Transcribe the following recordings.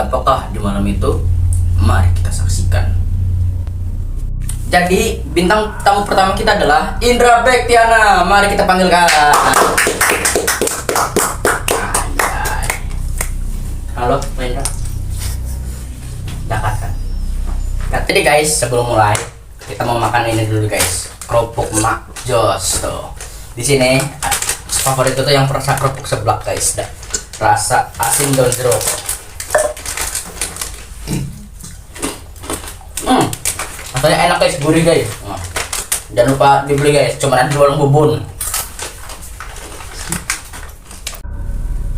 Ada apakah di malam itu? Mari kita saksikan. Jadi bintang tamu pertama kita adalah Indra Bektiana. Mari kita panggilkan. Anjay. Halo, Mbak Indra. Dekat kan? Nah, jadi guys, sebelum mulai kita mau makan ini dulu guys. Kerupuk Mak Jos tuh. Di sini favorit itu yang rasa kerupuk seblak guys. Rasa asin daun jeruk. Rasanya enak guys, gurih guys. Jangan lupa dibeli guys, cuma ada di warung Bubun.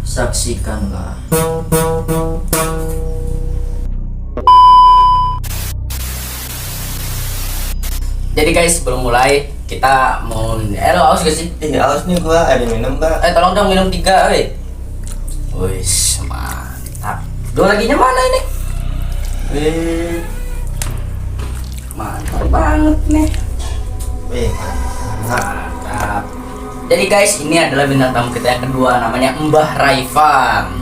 Saksikanlah. Jadi guys, sebelum mulai kita mau lo haus gak sih? Iya, haus nih gua, ada minum Pak. Tolong dong minum 3 Wih, mantap. Dua laginya mana ini? Mantap banget nih. Mantap. Jadi guys, ini adalah bintang tamu kita yang kedua, namanya Mbah Raifan.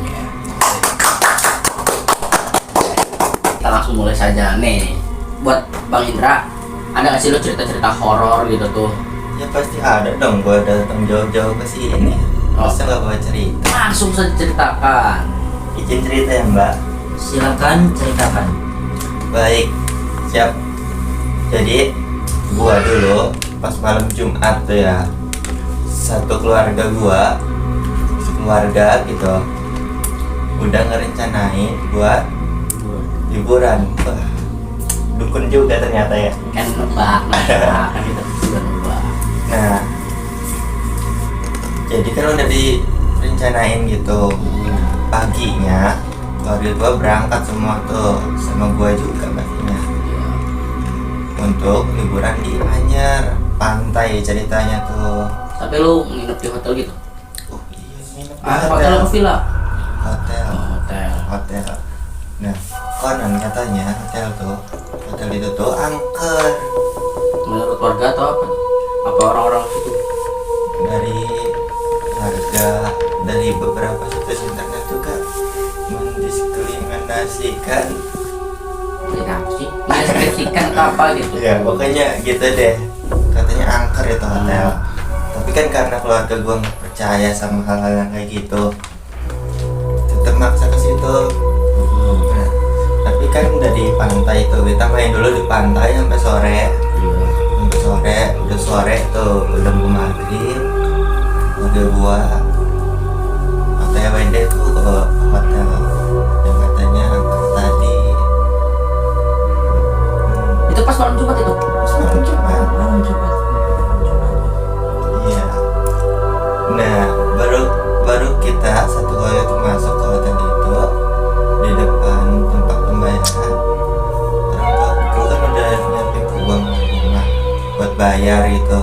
Kita langsung mulai saja nih. Buat Bang Indra, ada nggak sih lo cerita-cerita horor gitu tuh? Ya pasti ada dong, gua datang jauh-jauh ke sini. Masa nggak bawa cerita? Langsung saja ceritakan. Izin cerita ya Mbak. Silakan ceritakan. Baik, siap. Jadi gua dulu pas malam Jumat tuh ya, satu keluarga gua, sekeluarga gitu, udah ngerencanain buat liburan. Wah, dukun juga ternyata ya. Kan nebak kan kita sudah nebak. Nah, jadi kan udah direncanain gitu. Paginya keluarga gua berangkat semua tuh, sama gua juga pastinya, untuk liburan di Anyar, pantai ceritanya tuh. Tapi lu nginep di hotel gitu? Oh iya, nginep di Hotel atau villa? Hotel. Hotel. Hotel. Nah, konon katanya hotel itu tuh angker. Menurut warga atau apa? Apa orang-orang situ? Dari harga, dari beberapa situs internet juga mendiskriminasikan. Apa sih? Deskripsikan atau apa gitu? Ya pokoknya gitu deh, katanya angker itu hotel. Tapi kan karena keluarga gua nggak percaya sama hal-hal yang kayak gitu, tetap maksa ke situ. Nah, tapi kan udah di pantai tuh, kita main dulu di pantai sampai sore. Udah sore tuh, udah mau maghrib, udah gua OTW deh tuh ke hotel yang katanya angker tadi. Itu pas malam Jumat itu? Pas malam Jumat. Malam Jumat. Iya. Nah, baru kita satu kali itu masuk ke hotel itu, di depan tempat pembayaran, orang tua kan udah nyiapin uang rumah buat bayar gitu.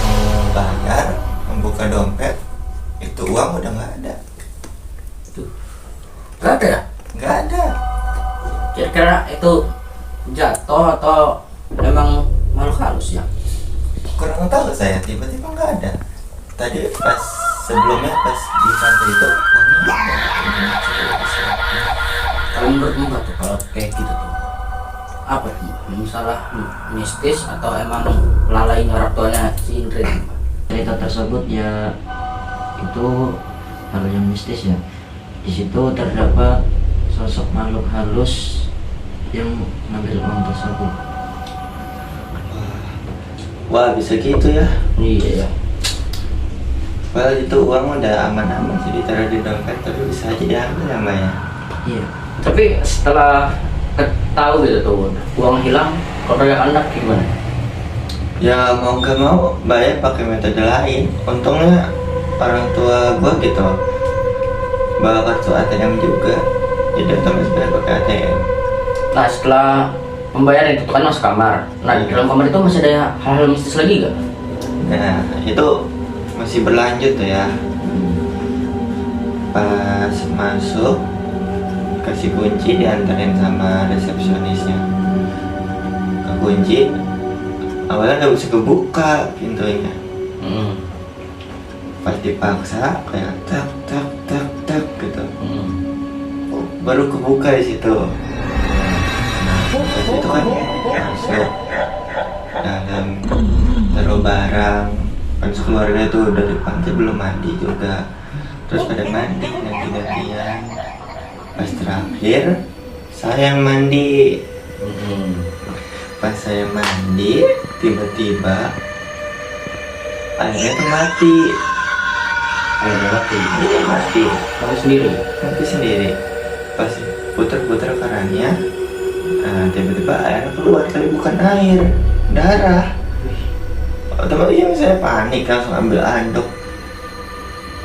Mau bayar, membuka dompet, itu uang udah nggak ada. Gak ada ya? Nggak ada. Kira-kira itu jatuh atau memang makhluk halus ya? Kurang tahu saya, tiba-tiba nggak ada. Tadi pas sebelumnya pas di pantai itu uangnya ada. Kalau menurut Mbak tuh kalau kayak gitu tuh apa tuh? Misalnya mistis atau emang lalainya orang tuanya si Indra? Cerita tersebut ya itu hal yang mistis ya. Di situ terdapat sosok makhluk halus yang mengambil uang tersebut. Wah, bisa gitu ya. Iya ya. Padahal itu uang udah aman-aman sih ditaruh di dompet, tapi bisa aja diambil namanya. Iya. Tapi setelah tahu gitu tuh uang hilang, kalau yang anak gimana? Ya mau gak mau bayar pakai metode lain. Untungnya orang tua gua gitu bawa kartu ATM juga, jadi otomatis bayar pakai ATM. Nah setelah pembayaran itu kan masuk kamar. Nah di dalam kamar itu masih ada hal-hal mistis lagi gak? Nah itu masih berlanjut tuh ya. Pas masuk kasih kunci, diantarin sama resepsionisnya. Kekunci, awalnya nggak bisa kebuka pintunya. Pas dipaksa kayak tak tak tak tak gitu. baru kebuka di situ. Nah, itu kan masuk dalam taruh barang, kan sekeluarga itu dari pantai belum mandi juga, terus pada mandi ganti-gantian. Pas terakhir saya yang mandi. Pas saya mandi, tiba-tiba airnya tuh mati. Airnya mati. Iya mati. Kamu sendiri? Mati sendiri. Pas puter-puter kerannya, nah, tiba-tiba air keluar, tapi bukan air, darah. Otomatis saya panik, langsung ambil anduk,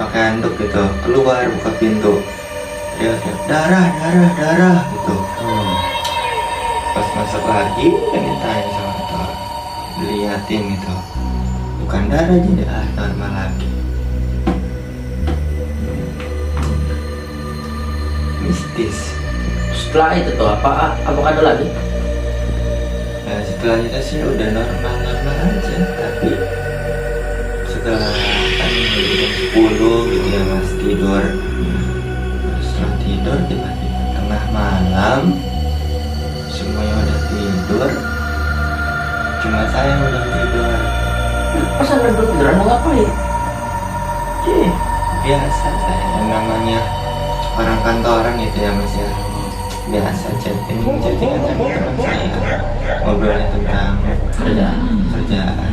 pakai anduk gitu, keluar buka pintu. Dia darah gitu. Pas masuk lagi, yang ditanya sama tuh, diliatin gitu, bukan darah, jadi air normal lagi. Mistis. Setelah itu tuh apakah ada lagi? Nah setelah itu sih udah normal aja, tapi setelah kan jam 10 gitu ya mas tidur. Setelah tidur tiba-tiba tengah malam semuanya udah tidur, cuma saya yang udah tidur. Pas anda belum tiduran mau ngapain? Biasa saya yang namanya orang kantoran gitu ya mas ya, biasa chatting sama teman saya, ngobrolnya tentang kerjaan.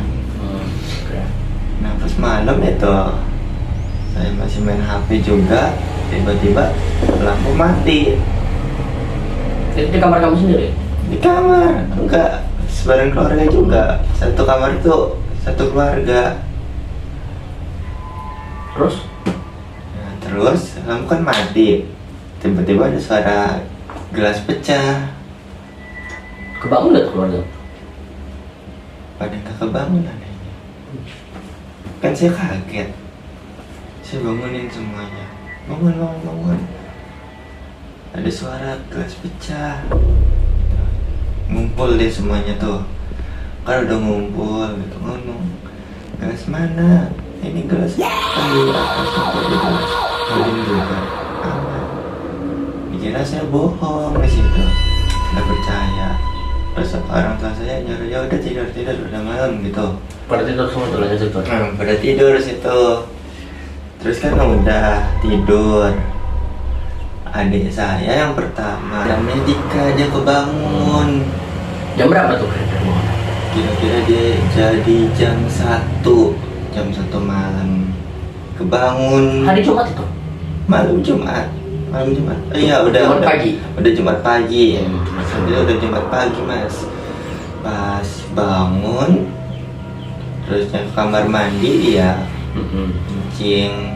Nah pas malam itu saya masih main HP juga, tiba-tiba lampu mati. Itu di kamar kamu sendiri? Di kamar, enggak, sebarang keluarga juga. Satu kamar itu satu keluarga. Terus? Nah, terus lampu kan mati. Tiba-tiba ada suara gelas pecah. Kebangun gak keluarga? Pada nggak kebangun anehnya. Kan saya kaget. Saya bangunin semuanya. Bangun. Ada suara gelas pecah. Ngumpul deh semuanya tuh. Kan udah ngumpul gitu, ngomong, gelas mana? Ini gelas kan di atas di gelas Alin juga aman. Dikira saya bohong di situ, nggak percaya. Terus orang tua saya nyuruh ya udah tidur udah malam gitu. Pada tidur semua tuh lanjut tuh. Pada tidur situ. Terus kan udah tidur. Adik saya yang pertama, namanya Dika, dia kebangun. Jam berapa tuh? Kira-kira dia jadi jam 1 malam. Kebangun Hari Jumat itu? malam Jumat. Iya udah Jumat pagi. Udah Jumat pagi. Hmm. Dia udah Jumat pagi mas. Pas bangun, terusnya ke kamar mandi dia kencing,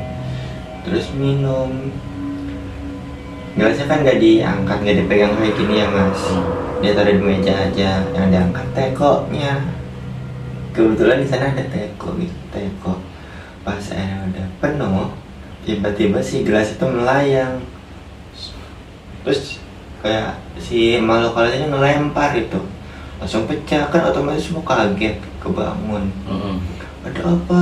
terus minum. Gelasnya kan nggak diangkat, nggak dipegang kayak gini ya mas. Dia taruh di meja aja, yang diangkat tekonya. Kebetulan di sana ada teko gitu, teko. Pas airnya udah penuh, tiba-tiba si gelas itu melayang. Terus kayak si makhluk halusnya ngelempar itu, langsung pecah, kan otomatis semua kaget, kebangun. Ada apa?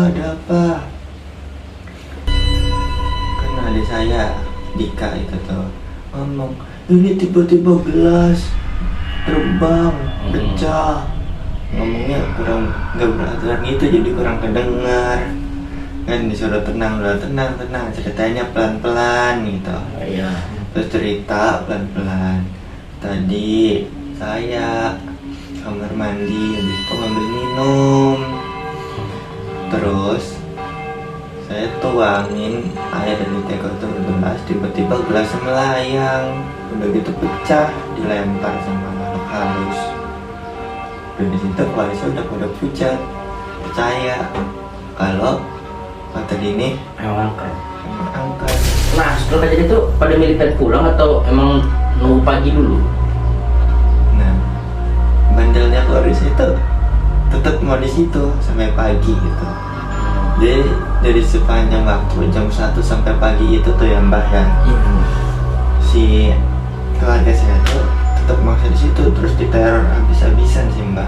Kan adik saya Dika itu tuh ngomong, ini tiba-tiba gelas terbang, pecah. Ngomongnya kurang nggak beraturan gitu, jadi kurang kedengar. Kan disuruh tenang, ceritanya pelan-pelan gitu. Iya. Terus cerita pelan-pelan. Tadi saya kamar mandi, habis itu ngambil minum. Terus saya tuangin air dari teko itu ke gelas, tiba-tiba gelasnya melayang. Udah gitu pecah, dilempar sama makhluk halus. Dan di situ walisnya udah pada pucat, percaya kalau kata ini Emang angkat. angkat. Nah, setelah kejadian itu pada militer pulang atau emang nunggu pagi dulu? Nah, bandelnya keluarga itu tetap mau di situ sampai pagi gitu. Jadi dari sepanjang waktu jam 1 sampai pagi itu tuh ya mbah ya, si keluarga saya tuh tetap maksa di situ, terus diteror habis-habisan sih mbah.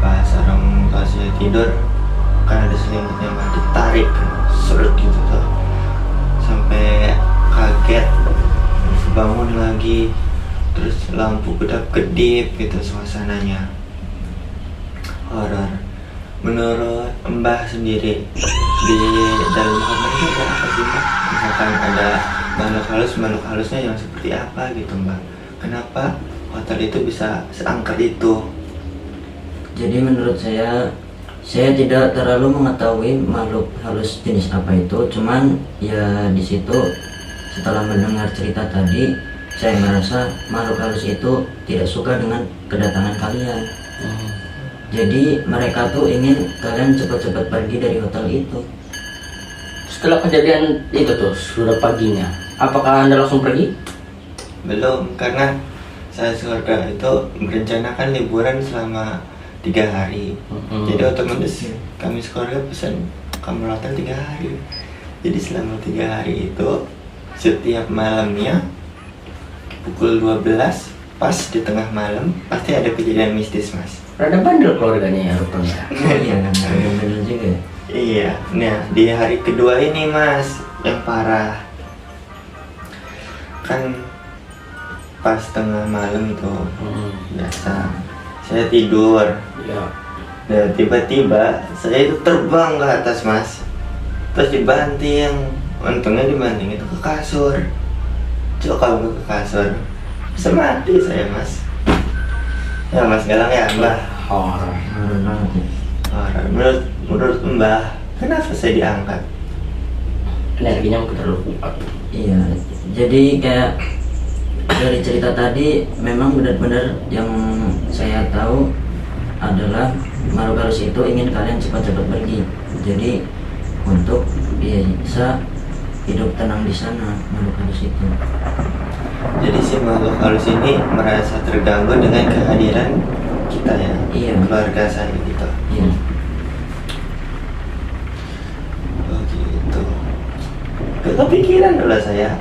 Pas orang tua saya tidur, kan ada selimutnya mbah, ditarik seret gitu tuh sampai kaget. bangun lagi, terus lampu kedap-kedip gitu suasananya. Horor. Menurut Mbah sendiri, di dalam kamar itu ada apa sih Mbah? Misalkan ada makhluk halusnya yang seperti apa gitu Mbah? Kenapa hotel itu bisa seangker itu? Jadi menurut saya tidak terlalu mengetahui makhluk halus jenis apa itu, cuman ya di situ setelah mendengar cerita tadi, saya merasa makhluk halus itu tidak suka dengan kedatangan kalian. Jadi mereka tuh ingin kalian cepat-cepat pergi dari hotel itu. Setelah kejadian itu tuh, sudah paginya, apakah Anda langsung pergi? Belum, karena saya keluarga itu merencanakan liburan selama 3 hari. Jadi otomatis kami sekeluarga pesan kamu hotel 3 hari. Jadi selama 3 hari itu setiap malamnya pukul 12 pas di tengah malam pasti ada kejadian mistis Mas. Rada bandel keluarganya ya rupanya. Oh iya, benar juga. Iya, nah di hari kedua ini Mas yang parah. Kan pas tengah malam tuh biasa saya tidur. Ya. Nah tiba-tiba saya itu terbang ke atas Mas. Terus dibanting. Untungnya dibanting itu ke kasur. Coba kalau nggak ke kasur bisa mati saya Mas. Ya Mas Galang ya Mbah. Horor. Horor banget ya. Horor. Menurut Mbah, kenapa saya diangkat? Energinya mungkin terlalu kuat. Iya, jadi kayak dari cerita tadi memang benar-benar yang saya tahu adalah makhluk halus itu ingin kalian cepat-cepat pergi. Jadi untuk bisa hidup tenang di sana makhluk halus itu. Jadi si makhluk halus ini merasa terganggu dengan kehadiran kita ya, Iya. keluarga saya gitu. Iya. Oh gitu. Kepikiran dulu saya.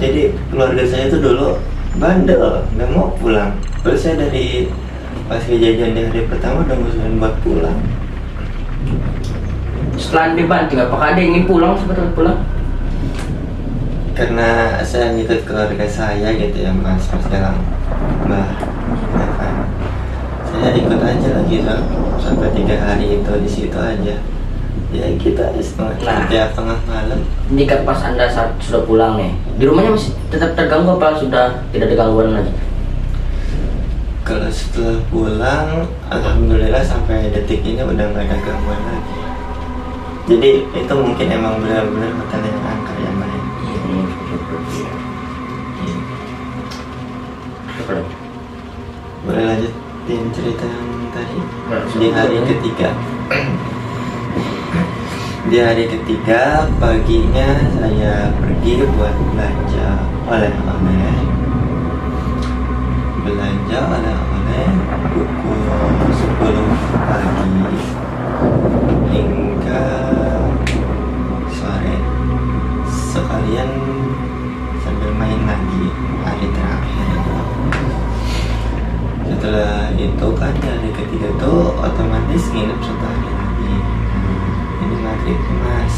Jadi keluarga saya itu dulu bandel, nggak mau pulang. Terus saya dari pas kejadian di hari pertama udah ngusulin buat pulang. Setelah dibanting, apakah ada yang ingin pulang sebetulnya pulang? Karena saya ngikut keluarga saya gitu ya Mas dalam Mbah, ya kan. Saya ikut aja lagi sampai 3 hari itu di situ aja. Ya kita setiap tengah malam. Jika pas Anda saat sudah pulang nih, di rumahnya masih tetap terganggu apa sudah tidak ada gangguan lagi? Kalau setelah pulang, alhamdulillah sampai detik ini udah nggak ada gangguan lagi. Jadi itu mungkin emang benar-benar hotel yang angker ya Mbak. Boleh lanjutin cerita yang tadi? Di hari ketiga. Di hari ketiga paginya saya pergi buat belanja oleh-oleh. Pukul 10 pagi hingga sore. Sekalian sambil main lagi hari terakhir. Setelah itu kan hari ketiga tuh otomatis nginep 1 hari lagi. Ini maghrib Mas.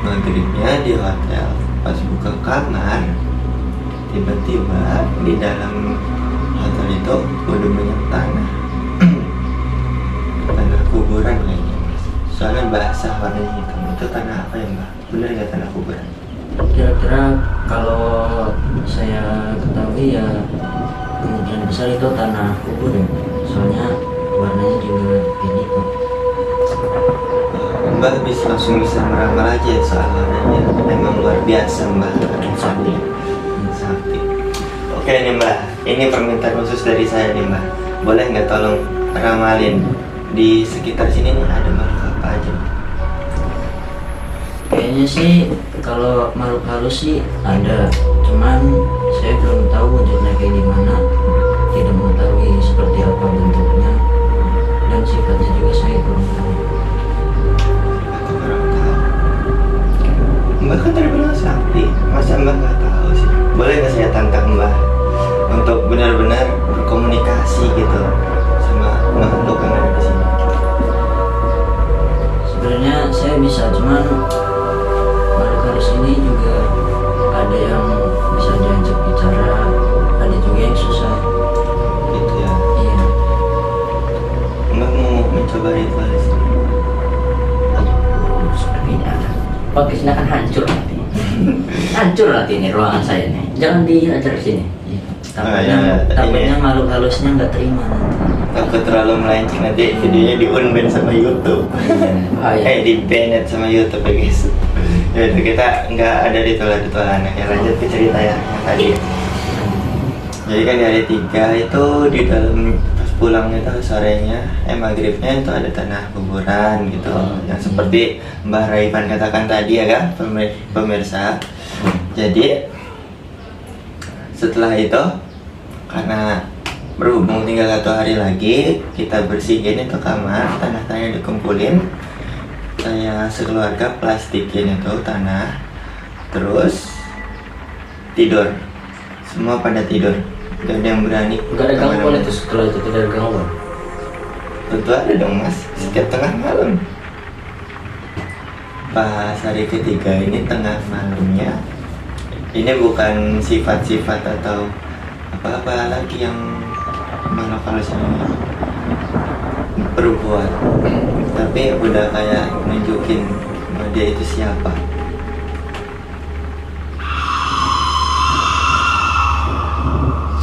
Maghribnya di hotel. Pas buka kamar, tiba-tiba di dalam hotel itu udah banyak tanah. Tanah kuburan kayaknya Mas. Soalnya basah warnanya hitam. Itu tanah apa ya Mbak? Bener nggak tanah kuburan? Kira-kira kalau saya ketahui ya kemungkinan besar itu tanah kubur ya, soalnya warnanya juga kayak gitu. Mbak langsung bisa meramal aja soal warnanya. Emang luar biasa Mbak. Sakti. Sakti. Oke nih Mbak, ini permintaan khusus dari saya nih Mbak. Boleh nggak tolong ramalin di sekitar sini nih ada makhluk apa aja? Kayaknya sih kalau makhluk halus sih ada, cuman saya belum tahu wujudnya kayak gimana, tidak mengetahui seperti apa bentuknya dan sifatnya juga saya belum tahu. Aku kurang tahu. Mbak kan tadi bilang sakti, masa Mbak nggak tahu sih? Boleh nggak saya tantang Mbak untuk benar-benar berkomunikasi gitu sama makhluk yang ada di sini? Sebenarnya saya bisa, cuman makhluk halus ini juga ada yang bisa diajak bicara, sini akan hancur nanti. Hancur nanti ini ruangan saya nih. Jangan diajar sini. Takutnya makhluk halusnya nggak terima nanti. Aku terlalu melenceng nanti videonya di unban sama YouTube. Bahaya. Di banned sama YouTube ya guys. Ya udah, kita nggak ada ritual-ritualan ya. Lanjut ke cerita ya yang tadi. Jadi kan di hari 3 itu di dalam pas pulang itu sorenya maghribnya itu ada tanah kuburan gitu, yang seperti Mbah Raivan katakan tadi ya kan pemirsa. Jadi setelah itu karena berhubung tinggal 1 hari lagi, kita bersihin itu kamar, tanah-tanahnya dikumpulin, saya sekeluarga plastikin itu tanah, terus tidur, semua pada tidur, gak ada yang berani. Gak ada gangguan itu setelah itu, tidak ada gangguan. Tentu ada dong mas, setiap tengah malam. Pas hari ketiga ini tengah malamnya, ini bukan sifat-sifat atau apa-apa lagi yang kalau saya berbuat, tapi udah kayak nunjukin bahwa dia itu siapa.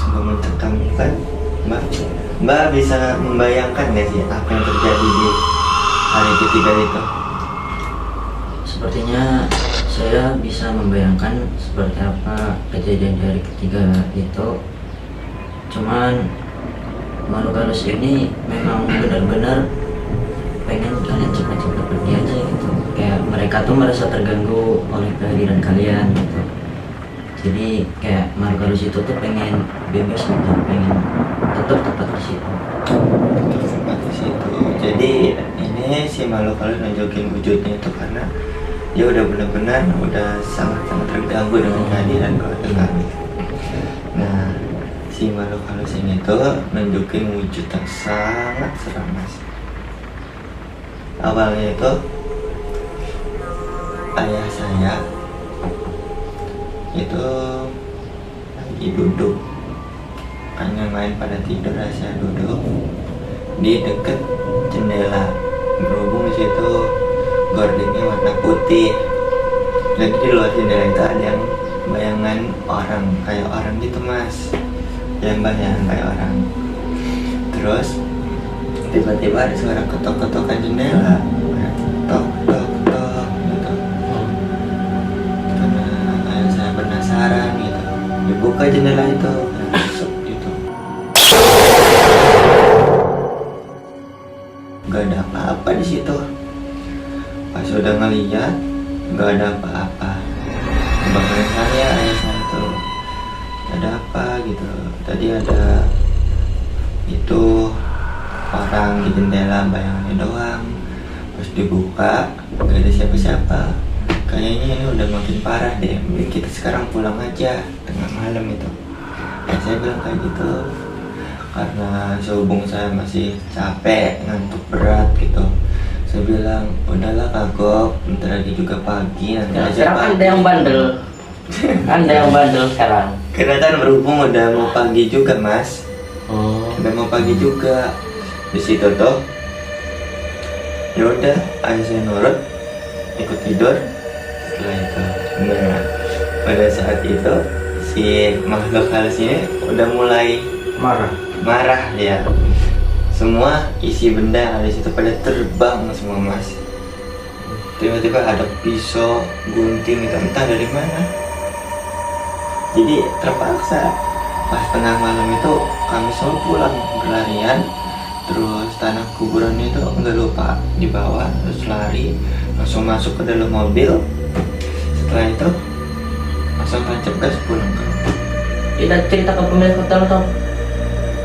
Sungguh mencekam kan, Mbak bisa membayangkan nggak sih apa yang terjadi di hari ketiga itu? Sepertinya saya bisa membayangkan seperti apa kejadian di hari ketiga itu. Cuman makhluk halus ini memang benar-benar pengen kalian cepat-cepat pergi aja gitu. Kayak mereka tuh merasa terganggu oleh kehadiran kalian gitu. Jadi kayak makhluk halus itu tuh pengen bebas gitu, pengen tetap di situ. Tempat di situ. Jadi ini si makhluk halus nunjukin wujudnya itu karena dia udah benar-benar udah sangat-sangat terganggu dengan kehadiran keluarga kami. Nah, si makhluk halus ini tuh nunjukin wujud yang sangat seram mas. Awalnya itu ayah saya itu lagi duduk, kan yang lain pada tidur, saya duduk di deket jendela. Berhubung di situ gordingnya warna putih, jadi di luar jendela itu ada yang bayangan orang, kayak orang gitu mas, yang bayangan kayak orang. Terus tiba-tiba ada suara ketok-ketokan jendela, tok tok tok gitu. Karena ayah saya penasaran gitu, dibuka jendela itu, masuk gitu. Gak ada apa-apa di situ. Pas udah ngeliat, gak ada apa-apa. Bangunin saya, ayah saya tuh, ada apa gitu. Tadi ada itu orang di jendela, bayangannya doang. Terus dibuka, gak ada siapa-siapa. Kayaknya ini udah makin parah deh, mending kita sekarang pulang aja, tengah malam itu. Saya bilang kayak gitu, karena sehubung saya masih capek, ngantuk berat gitu. Saya bilang, udahlah kagok, bentar lagi juga pagi, nanti Nah, aja sekarang pagi. Anda yang bandel. Anda yang bandel sekarang. Karena kan berhubung udah mau pagi juga mas, udah mau pagi juga. Di situ tuh, ya udah, ayah saya nurut, ikut tidur. Setelah itu, nah pada saat itu si makhluk halus ini udah mulai marah ya. Semua isi benda yang ada di situ pada terbang semua mas. Tiba-tiba ada pisau, gunting, entah dari mana. Jadi terpaksa pas tengah malam itu kami semua pulang berlarian. Terus tanah kuburan itu nggak lupa dibawa, terus lari langsung masuk ke dalam mobil. Setelah itu langsung tancap gas pulang ke rumah. Tidak cerita ke pemilik hotel atau?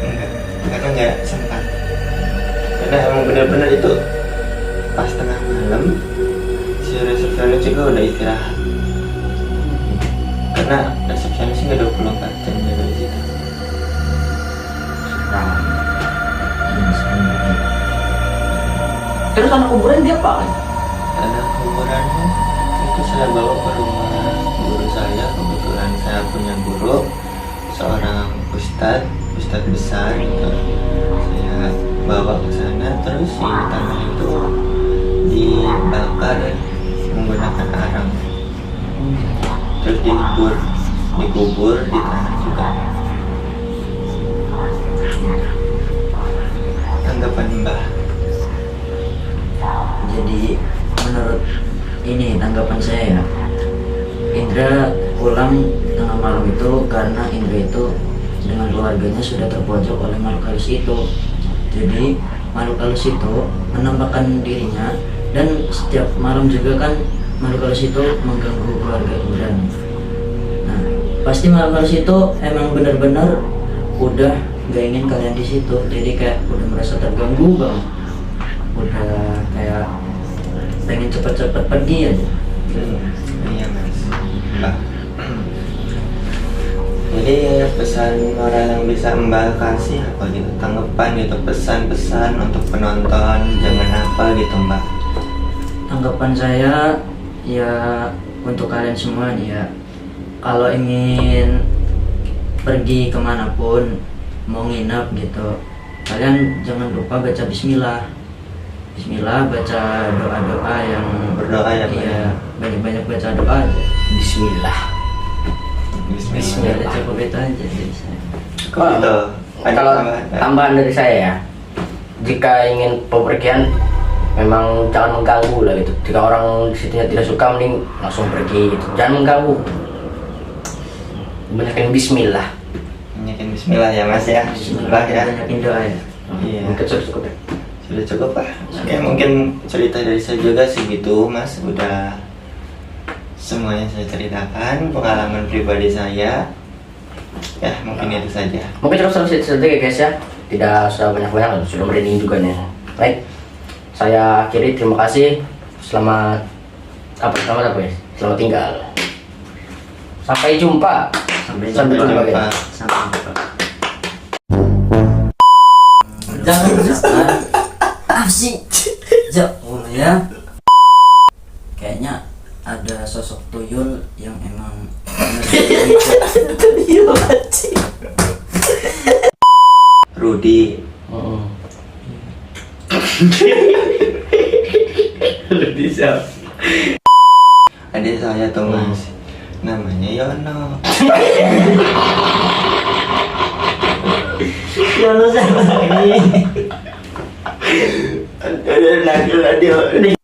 Enggak, karena nggak sempat. Karena emang benar-benar itu pas tengah malam si resepsionis juga udah istirahat. Karena resepsionis nggak 24 jam jaga di situ. Terus anak kuburan dia apa? Tanah kuburannya itu saya bawa ke rumah guru saya. Kebetulan saya punya guru, seorang ustadz besar gitu. Saya bawa ke sana, terus si tanah itu dibakar menggunakan arang. dikubur di tanah juga. Tanggapan Mbah. Jadi menurut ini tanggapan saya ya, Indra pulang tengah malam itu karena Indra itu dengan keluarganya sudah terpojok oleh makhluk halus itu. Jadi makhluk halus itu menampakkan dirinya, dan setiap malam juga kan makhluk halus itu mengganggu keluarga Indra. Nah, pasti makhluk halus itu emang benar-benar udah gak ingin kalian di situ. Jadi kayak udah merasa terganggu banget, udah kayak pengen cepet-cepet pergi aja. Iya mas, Mbah. Jadi pesan moral yang bisa Mbah kasih apa gitu, tanggapan gitu, pesan-pesan untuk penonton jangan apa gitu Mbah. Tanggapan saya ya untuk kalian semua nih ya, kalau ingin pergi kemanapun, mau nginep gitu, kalian jangan lupa baca bismillah. Bismillah, baca doa-doa yang Berdoa ya, Pak, iya, ya? banyak-banyak baca doa aja. Bismillah. Bismillah, cukup itu aja dari saya. Cukup itu. Ada Kalau tambahan, Pak? tambahan dari saya ya, jika ingin bepergian memang jangan mengganggu lah gitu. Jika orang di situ tidak suka, mending langsung pergi gitu. Jangan mengganggu. Banyakin bismillah. Banyakin bismillah ya mas ya. Mbah ya. Banyakin doa ya. Iya. Mungkin cukup ya. Sudah cukup lah. Oke, mungkin cerita dari saya juga segitu mas. Udah semuanya saya ceritakan, pengalaman pribadi saya. Ya mungkin itu saja. Mungkin cukup selesai ya guys ya. Tidak usah banyak-banyak, sudah merinding juga nih. Baik, saya akhiri. Terima kasih. Selamat apa ya? Selamat tinggal. Sampai jumpa. Sampai Sampai jumpa. jumpa. guys. Sampai jumpa. Jangan apa sih? Jauh ya. Kayaknya ada sosok tuyul yang emang Rudi. Rudi siapa? Adik saya tuh mas. Namanya Yono. Yono siapa lagi? Aduh,